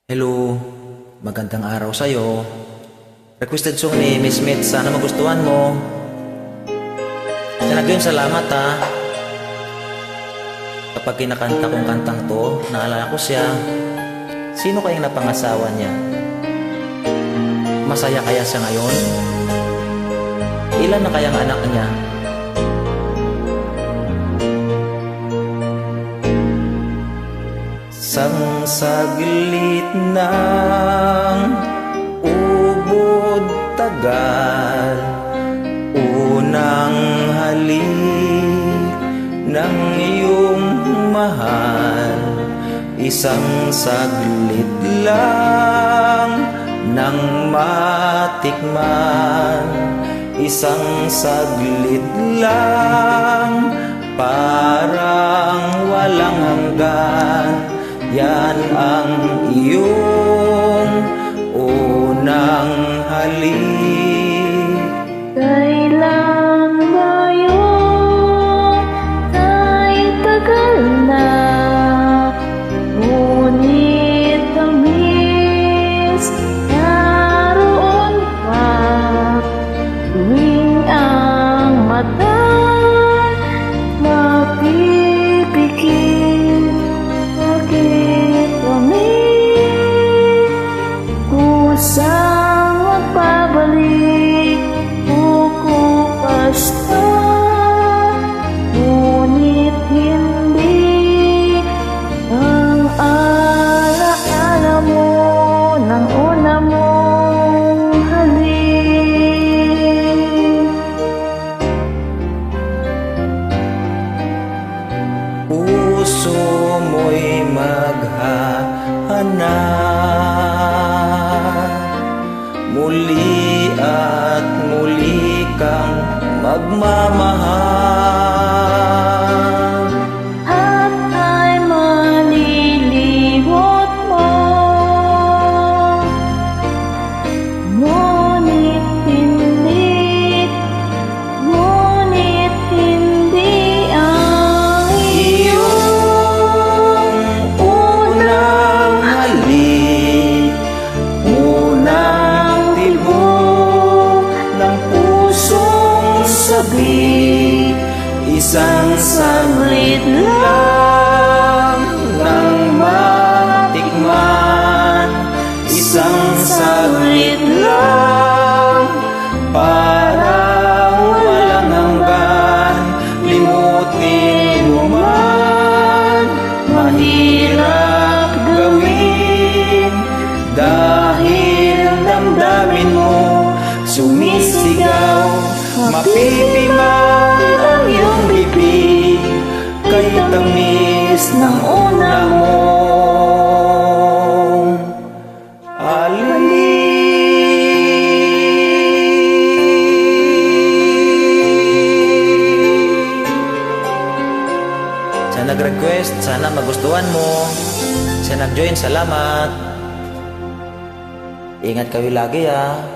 Hello, magandang araw sa'yo. Requested song ni Miss Smith, sana magustuhan mo. Sana yun, salamat ha. Kapag kinakanta kong kantang to, naalala ko siya. Sino kayang napangasawa niya? Masaya kaya siya ngayon? Ilan na kayang anak niya? Sang saglit ng ubod tagal, unang halik ng iyong mahal, isang saglit lang nang matikman, isang saglit lang parang walang hanggan. Yan ang iyong unang halik. Kailan ba yun? Ay tagal na, ngunit tamis naroon pa. Tuwing ang mata mapipikit, bakit kami kusang magpabalik? Basta, ngunit hindi ang alaala mo ng una mong halik. Puso mo'y maghahanap, muli at muli kang magmamahal. At ay malilimot mo, ngunit hindi ang Iyong unang halik, unang tibok ng pusong sabik, isang saglit lang nang matikman, isang saglit lang parang walang hanggan. Limutin mo man, mahirap gawin, dahil damdamin mo sumisigaw. Mapipimang ang iyong bibig, kay tamis ng una mong halik. Sa nag-request, sana magustuhan mo. Sa nag-join, salamat. Ingat kayo lagi ha.